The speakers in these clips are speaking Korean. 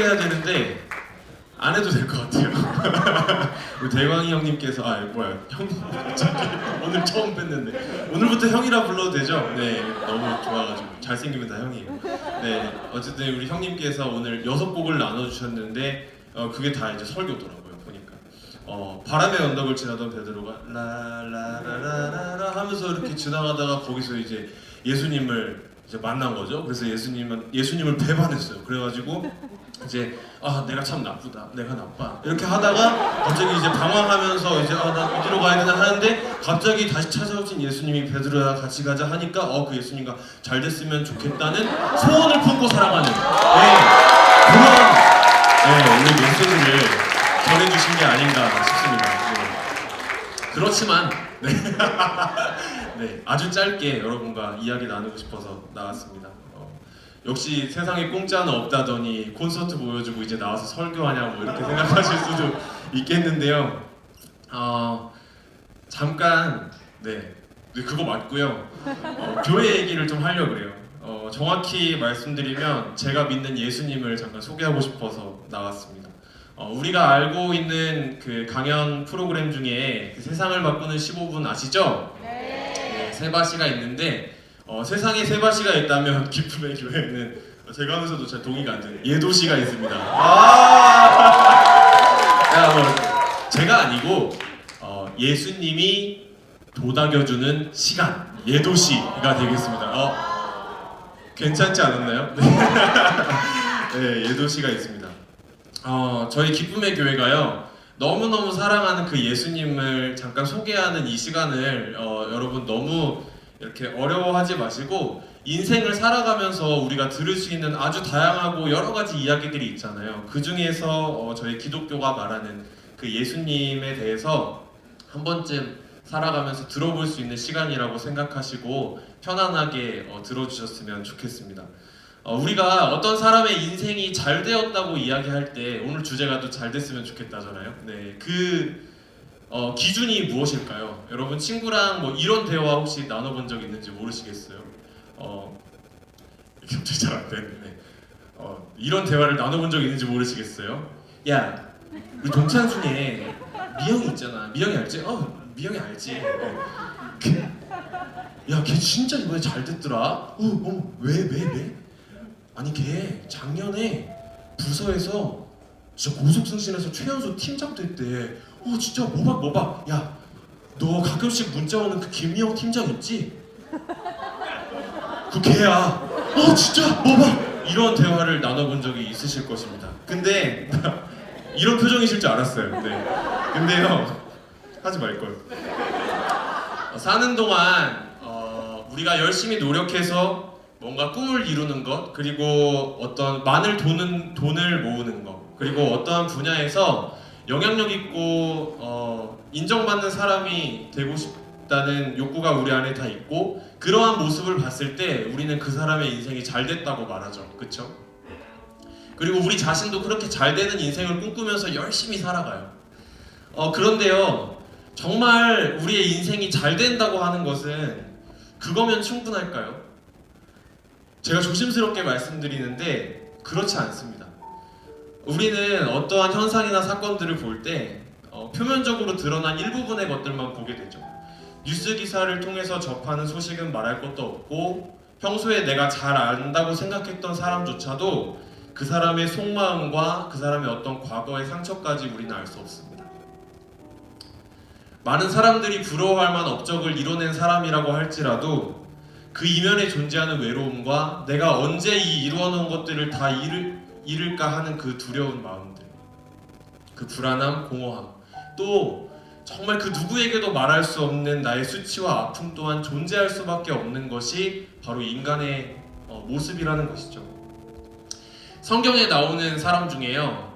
해야 되는데 안 해도 될 것 같아요. 우리 대광이 형님께서 형님 오늘 처음 뵀는데 오늘부터 형이라 불러도 되죠? 네, 너무 좋아가지고 잘생기면 다 형이에요. 네, 어쨌든 우리 형님께서 오늘 6곡을 나눠주셨는데 그게 다 이제 설교더라고요. 보니까 바람의 언덕을 지나던 베드로가 라라라라라 하면서 이렇게 지나가다가 거기서 이제 예수님을 이제 만난 거죠. 그래서 예수님을 배반했어요. 그래가지고 이제 내가 참 나쁘다, 내가 나빠 이렇게 하다가 갑자기 이제 방황하면서 이제 나 어디로 가야 되나 하는데 갑자기 다시 찾아오신 예수님이 베드로야 같이 가자 하니까 그 예수님과 잘 됐으면 좋겠다는 소원을 품고 살아가는 그런 오늘 메시지를 전해주신 게 아닌가 싶습니다. 그렇지만 아주 짧게 여러분과 이야기 나누고 싶어서 나왔습니다. 역시 세상에 공짜는 없다더니 콘서트 보여주고 이제 나와서 설교하냐고 이렇게 생각하실 수도 있겠는데요. 잠깐 그거 맞고요. 교회 얘기를 좀 하려고 그래요. 정확히 말씀드리면 제가 믿는 예수님을 잠깐 소개하고 싶어서 나왔습니다. 우리가 알고 있는 그 강연 프로그램 중에 그 세상을 바꾸는 15분 아시죠? 네, 세바시가 있는데 세상에 세바시가 있다면 기쁨의 교회는 제가 하면서도 잘 동의가 안 되는 예도시가 있습니다. 제가 아니고 예수님이 도닥여주는 시간 예도시가 되겠습니다. 괜찮지 않았나요? 네, 예도시가 있습니다. 저희 기쁨의 교회가요 너무너무 사랑하는 그 예수님을 잠깐 소개하는 이 시간을 여러분 너무 이렇게 어려워하지 마시고 인생을 살아가면서 우리가 들을 수 있는 아주 다양하고 여러 가지 이야기들이 있잖아요. 그 중에서 저희 기독교가 말하는 그 예수님에 대해서 한 번쯤 살아가면서 들어볼 수 있는 시간이라고 생각하시고 편안하게 들어주셨으면 좋겠습니다. 우리가 어떤 사람의 인생이 잘 되었다고 이야기할 때 오늘 주제가 또 잘 됐으면 좋겠다잖아요. 네, 기준이 무엇일까요? 여러분 친구랑 이런 대화 혹시 나눠본 적 있는지 모르시겠어요? 갑자기 잘 안 되는데 이런 대화를 나눠본 적 있는지 모르시겠어요? 야, 우리 동창 중에 미영이 있잖아. 미영이 알지? 미영이 알지? 야, 걔 진짜 이번에 잘 됐더라. 왜? 아니 걔 작년에 부서에서 진짜 고속승진해서 최연소 팀장 됐대. 진짜 뭐박. 야, 너 가끔씩 문자 오는 그 김미영 팀장 있지? 그 걔야. 진짜 뭐박. 이런 대화를 나눠본 적이 있으실 것입니다. 근데 이런 표정이실 줄 알았어요. 네. 근데요 하지 말걸. 사는 동안 우리가 열심히 노력해서 뭔가 꿈을 이루는 것, 그리고 어떤 많은 돈을 모으는 것, 그리고 어떠한 분야에서 영향력 있고 인정받는 사람이 되고 싶다는 욕구가 우리 안에 다 있고 그러한 모습을 봤을 때 우리는 그 사람의 인생이 잘 됐다고 말하죠. 그쵸? 그리고 우리 자신도 그렇게 잘 되는 인생을 꿈꾸면서 열심히 살아가요. 그런데요 정말 우리의 인생이 잘 된다고 하는 것은 그거면 충분할까요? 제가 조심스럽게 말씀드리는데 그렇지 않습니다. 우리는 어떠한 현상이나 사건들을 볼 때 표면적으로 드러난 일부분의 것들만 보게 되죠. 뉴스 기사를 통해서 접하는 소식은 말할 것도 없고 평소에 내가 잘 안다고 생각했던 사람조차도 그 사람의 속마음과 그 사람의 어떤 과거의 상처까지 우리는 알 수 없습니다. 많은 사람들이 부러워할 만한 업적을 이뤄낸 사람이라고 할지라도 그 이면에 존재하는 외로움과 내가 언제 이 이루어놓은 것들을 다 잃을까 하는 그 두려운 마음들, 그 불안함, 공허함, 또 정말 그 누구에게도 말할 수 없는 나의 수치와 아픔 또한 존재할 수밖에 없는 것이 바로 인간의 모습이라는 것이죠. 성경에 나오는 사람 중에요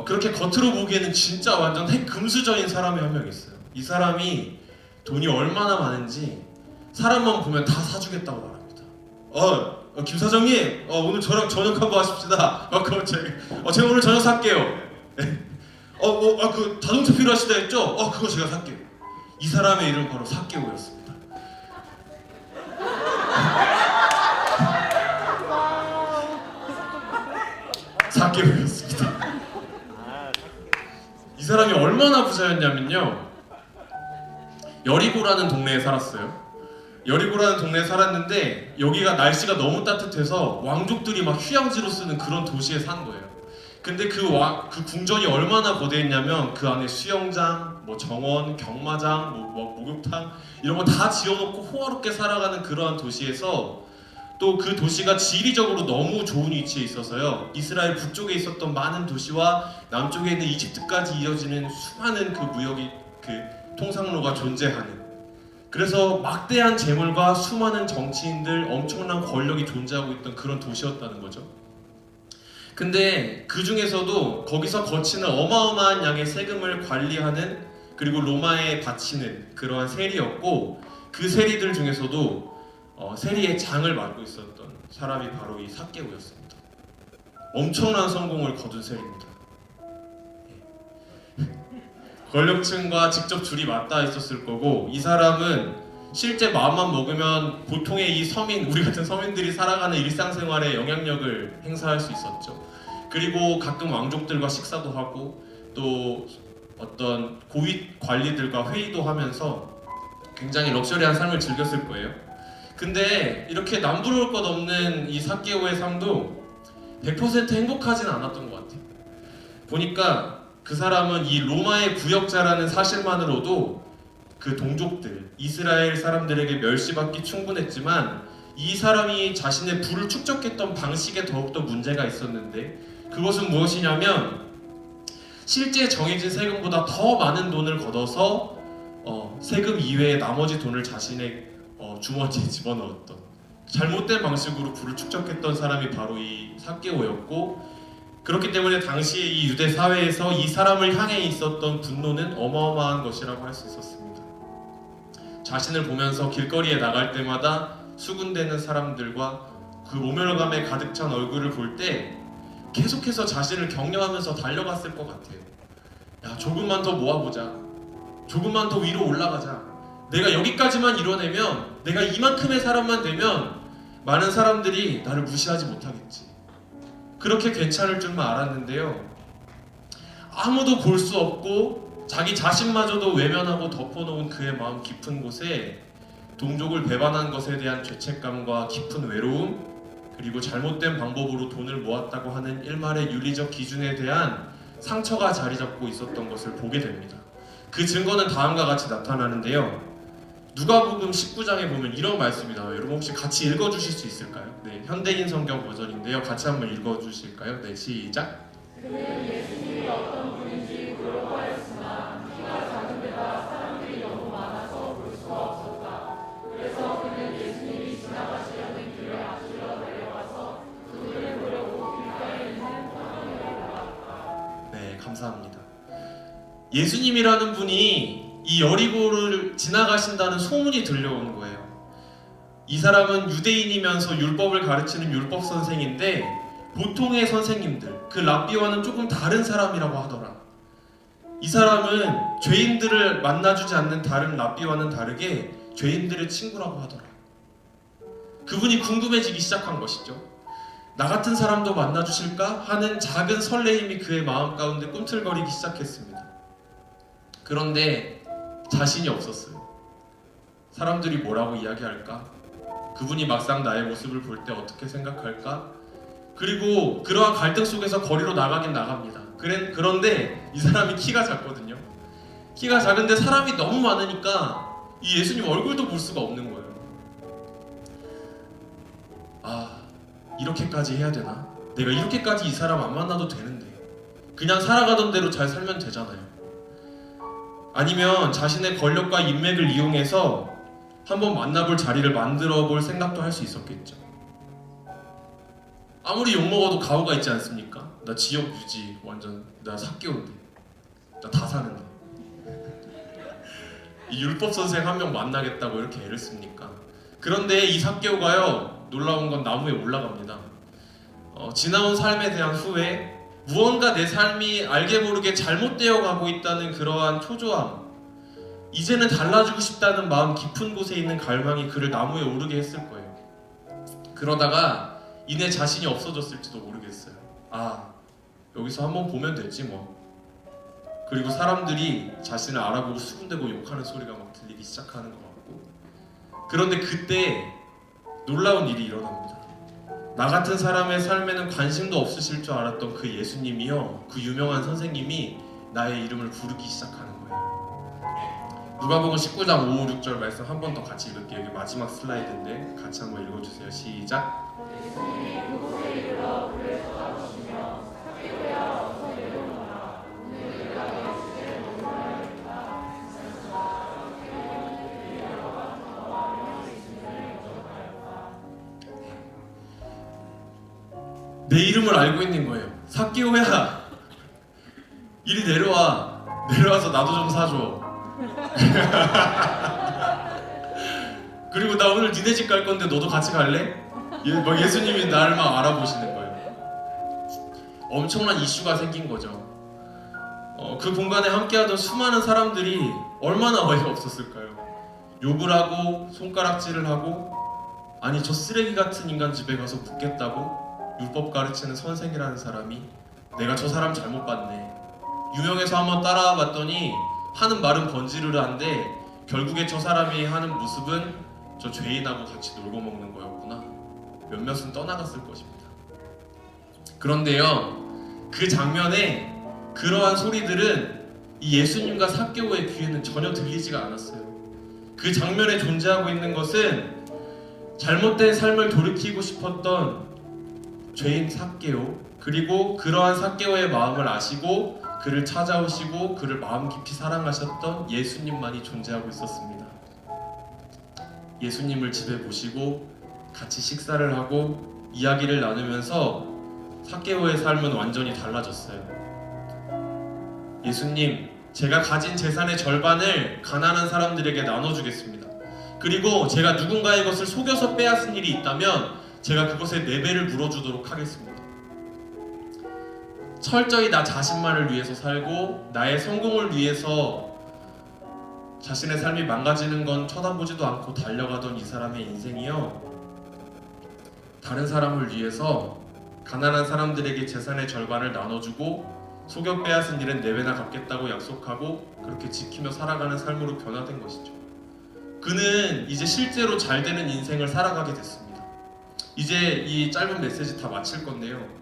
그렇게 겉으로 보기에는 진짜 완전 핵금수저인 사람이 한 명 있어요. 이 사람이 돈이 얼마나 많은지 사람만 보면 다 사주겠다고 말합니다. 김 사장님, 오늘 저랑 저녁 한번 하십시다. 그럼 제가 오늘 저녁 살게요. 그 자동차 필요하시다 했죠? 그거 제가 살게요. 이 사람의 이름 바로 삭개오였습니다. 사람이 얼마나 부자였냐면요, 여리고라는 동네에 살았어요. 여리고라는 동네에 살았는데 여기가 날씨가 너무 따뜻해서 왕족들이 막 휴양지로 쓰는 그런 도시에 산 거예요. 근데 그 궁전이 얼마나 거대했냐면 그 안에 수영장, 뭐 정원, 경마장, 뭐 목욕탕 이런 거 다 지어놓고 호화롭게 살아가는 그러한 도시에서, 또 그 도시가 지리적으로 너무 좋은 위치에 있어서요, 이스라엘 북쪽에 있었던 많은 도시와 남쪽에 있는 이집트까지 이어지는 수많은 그 무역이, 그 통상로가 존재하는, 그래서 막대한 재물과 수많은 정치인들, 엄청난 권력이 존재하고 있던 그런 도시였다는 거죠. 근데 그 중에서도 거기서 거치는 어마어마한 양의 세금을 관리하는, 그리고 로마에 바치는 그러한 세리였고, 그 세리들 중에서도 세리의 장을 맡고 있었던 사람이 바로 이 삭개오였습니다. 엄청난 성공을 거둔 세리입니다. 권력층과 직접 줄이 맞닿아 있었을 거고, 이 사람은 실제 마음만 먹으면 보통의 이 서민, 우리 같은 서민들이 살아가는 일상생활에 영향력을 행사할 수 있었죠. 그리고 가끔 왕족들과 식사도 하고 또 어떤 고위 관리들과 회의도 하면서 굉장히 럭셔리한 삶을 즐겼을 거예요. 근데 이렇게 남부러울 것 없는 이 삭개오의 삶도 100% 행복하진 않았던 것 같아요. 보니까 그 사람은 이 로마의 부역자라는 사실만으로도 그 동족들, 이스라엘 사람들에게 멸시받기 충분했지만, 이 사람이 자신의 부를 축적했던 방식에 더욱더 문제가 있었는데, 그것은 무엇이냐면 실제 정해진 세금보다 더 많은 돈을 걷어서 세금 이외에 나머지 돈을 자신의 주머니에 집어넣었던, 잘못된 방식으로 부를 축적했던 사람이 바로 이 삭개오였고, 그렇기 때문에 당시에 이 유대 사회에서 이 사람을 향해 있었던 분노는 어마어마한 것이라고 할 수 있었습니다. 자신을 보면서 길거리에 나갈 때마다 수군대는 사람들과 그 모멸감에 가득 찬 얼굴을 볼 때 계속해서 자신을 격려하면서 달려갔을 것 같아요. 야, 조금만 더 모아보자. 조금만 더 위로 올라가자. 내가 여기까지만 이뤄내면, 내가 이만큼의 사람만 되면 많은 사람들이 나를 무시하지 못하겠지. 그렇게 괜찮을 줄만 알았는데요, 아무도 볼 수 없고 자기 자신마저도 외면하고 덮어놓은 그의 마음 깊은 곳에 동족을 배반한 것에 대한 죄책감과 깊은 외로움, 그리고 잘못된 방법으로 돈을 모았다고 하는 일말의 윤리적 기준에 대한 상처가 자리 잡고 있었던 것을 보게 됩니다. 그 증거는 다음과 같이 나타나는데요, 누가복음 19장에 보면 이런 말씀이 나와요. 여러분 혹시 같이 읽어주실 수 있을까요? 네, 현대인 성경 버전인데요, 같이 한번 읽어주실까요? 네, 시작. 그는 예수님이 어떤 분인지 보려고 하였으나 키가 작은 데다 사람들이 너무 많아서 볼 수가 없었다. 그래서 그는 예수님이 지나가시려는 길에 앞질러 내려가서 그분을 보려고 길가에 있는 터널에 올라갔다. 네, 감사합니다. 예수님이라는 분이 이 여리고를 지나가신다는 소문이 들려오는 거예요. 이 사람은 유대인이면서 율법을 가르치는 율법 선생인데, 보통의 선생님들, 그 랍비와는 조금 다른 사람이라고 하더라. 이 사람은 죄인들을 만나주지 않는 다른 랍비와는 다르게 죄인들의 친구라고 하더라. 그분이 궁금해지기 시작한 것이죠. 나 같은 사람도 만나주실까? 하는 작은 설레임이 그의 마음 가운데 꿈틀거리기 시작했습니다. 그런데 자신이 없었어요. 사람들이 뭐라고 이야기할까? 그분이 막상 나의 모습을 볼 때 어떻게 생각할까? 그리고 그러한 갈등 속에서 거리로 나가긴 나갑니다. 그런데 이 사람이 키가 작거든요. 키가 작은데 사람이 너무 많으니까 이 예수님 얼굴도 볼 수가 없는 거예요. 아, 이렇게까지 해야 되나? 내가 이렇게까지 이 사람 안 만나도 되는데, 그냥 살아가던 대로 잘 살면 되잖아요. 아니면 자신의 권력과 인맥을 이용해서 한번 만나볼 자리를 만들어 볼 생각도 할 수 있었겠죠. 아무리 욕먹어도 가오가 있지 않습니까? 나 지역 유지 완전, 나 삭개오인데, 나 다 사는데 이 율법 선생 한 명 만나겠다고 이렇게 애를 씁니까? 그런데 이 삭개오가요, 놀라운 건 나무에 올라갑니다. 지나온 삶에 대한 후회, 무언가 내 삶이 알게 모르게 잘못되어 가고 있다는 그러한 초조함, 이제는 달라지고 싶다는 마음 깊은 곳에 있는 갈망이 그를 나무에 오르게 했을 거예요. 그러다가 이내 자신이 없어졌을지도 모르겠어요. 아, 여기서 한번 보면 되지 뭐. 그리고 사람들이 자신을 알아보고 수군대고 욕하는 소리가 막 들리기 시작하는 것 같고, 그런데 그때 놀라운 일이 일어납니다. 나 같은 사람의 삶에는 관심도 없으실 줄 알았던 그 예수님이요, 그 유명한 선생님이 나의 이름을 부르기 시작하는 거예요. 누가복음 19장 5, 6절 말씀 한 번 더 같이 읽을게요. 여기 마지막 슬라이드인데 같이 한번 읽어주세요. 시작. 예수님이 그곳에 이르러 불에 쏟아부으시며 삭개오야 어서 내려오너라. 오늘 내가 내 주제를 논문하였다. 내 이름을 알고 있는 거예요. 삭개오야, 이리 내려와. 내려와서 나도 좀 사줘. 그리고 나 오늘 니네 집 갈 건데 너도 같이 갈래? 막 예수님이 나를 막 알아보시는 거예요. 엄청난 이슈가 생긴 거죠. 그 공간에 함께하던 수많은 사람들이 얼마나 어이가 없었을까요? 욕을 하고 손가락질을 하고, 아니 저 쓰레기 같은 인간 집에 가서 묻겠다고 율법 가르치는 선생이라는 사람이 내가 저 사람 잘못 봤네. 유명해서 한번 따라와 봤더니 하는 말은 번지르르한데 결국에 저 사람이 하는 모습은 저 죄인하고 같이 놀고 먹는 거였구나. 몇몇은 떠나갔을 것입니다. 그런데요, 그 장면에 그러한 소리들은 이 예수님과 삭개오의 귀에는 전혀 들리지가 않았어요. 그 장면에 존재하고 있는 것은 잘못된 삶을 돌이키고 싶었던 죄인 삭개오, 그리고 그러한 삭개오의 마음을 아시고 그를 찾아오시고 그를 마음 깊이 사랑하셨던 예수님만이 존재하고 있었습니다. 예수님을 집에 모시고 같이 식사를 하고 이야기를 나누면서 삭개오의 삶은 완전히 달라졌어요. 예수님, 제가 가진 재산의 절반을 가난한 사람들에게 나눠주겠습니다. 그리고 제가 누군가의 것을 속여서 빼앗은 일이 있다면 제가 그것의 4배를 물어주도록 하겠습니다. 철저히 나 자신만을 위해서 살고 나의 성공을 위해서 자신의 삶이 망가지는 건 쳐다보지도 않고 달려가던 이 사람의 인생이요, 다른 사람을 위해서 가난한 사람들에게 재산의 절반을 나눠주고 속여 빼앗은 일은 4배나 갚겠다고 약속하고 그렇게 지키며 살아가는 삶으로 변화된 것이죠. 그는 이제 실제로 잘 되는 인생을 살아가게 됐습니다. 이제 이 짧은 메시지 다 마칠 건데요,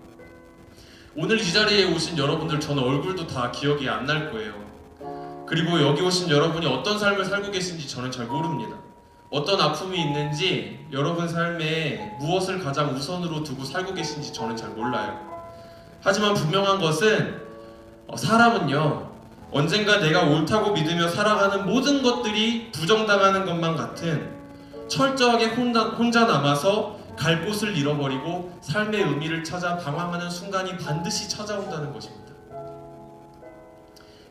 오늘 이 자리에 오신 여러분들 저는 얼굴도 다 기억이 안 날 거예요. 그리고 여기 오신 여러분이 어떤 삶을 살고 계신지 저는 잘 모릅니다. 어떤 아픔이 있는지, 여러분 삶에 무엇을 가장 우선으로 두고 살고 계신지 저는 잘 몰라요. 하지만 분명한 것은 사람은요, 언젠가 내가 옳다고 믿으며 살아가는 모든 것들이 부정당하는 것만 같은 철저하게 혼자 남아서 갈 곳을 잃어버리고 삶의 의미를 찾아 방황하는 순간이 반드시 찾아온다는 것입니다.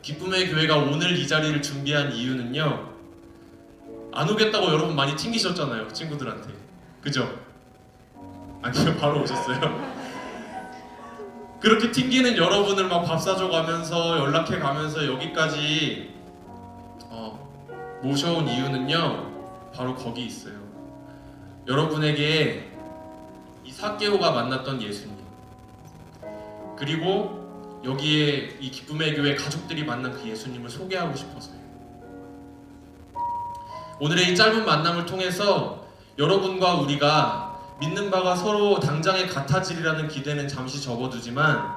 기쁨의 교회가 오늘 이 자리를 준비한 이유는요, 안 오겠다고 여러분 많이 튕기셨잖아요, 친구들한테. 그죠? 아니요, 바로 오셨어요. 그렇게 튕기는 여러분을 막 밥 사줘 가면서 연락해 가면서 여기까지 모셔온 이유는요, 바로 거기 있어요. 여러분에게 이 삭개오가 만났던 예수님, 그리고 여기에 이 기쁨의 교회 가족들이 만난 그 예수님을 소개하고 싶어서요. 오늘의 이 짧은 만남을 통해서 여러분과 우리가 믿는 바가 서로 당장에 같아지리라는 기대는 잠시 접어두지만,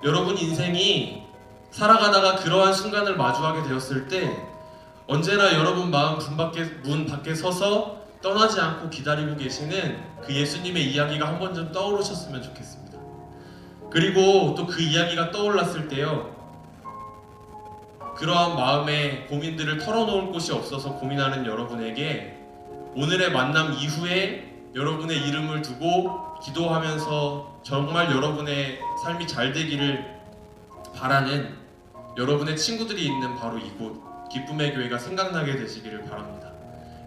여러분 인생이 살아가다가 그러한 순간을 마주하게 되었을 때 언제나 여러분 마음 문 밖에 서서 떠나지 않고 기다리고 계시는 그 예수님의 이야기가 한 번쯤 떠오르셨으면 좋겠습니다. 그리고 또 그 이야기가 떠올랐을 때요, 그러한 마음의 고민들을 털어놓을 곳이 없어서 고민하는 여러분에게 오늘의 만남 이후에 여러분의 이름을 두고 기도하면서 정말 여러분의 삶이 잘 되기를 바라는 여러분의 친구들이 있는 바로 이곳 기쁨의 교회가 생각나게 되시기를 바랍니다.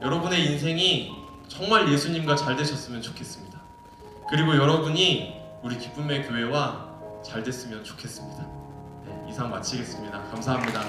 여러분의 인생이 정말 예수님과 잘 되셨으면 좋겠습니다. 그리고 여러분이 우리 기쁨의 교회와 잘 됐으면 좋겠습니다. 네, 이상 마치겠습니다. 감사합니다.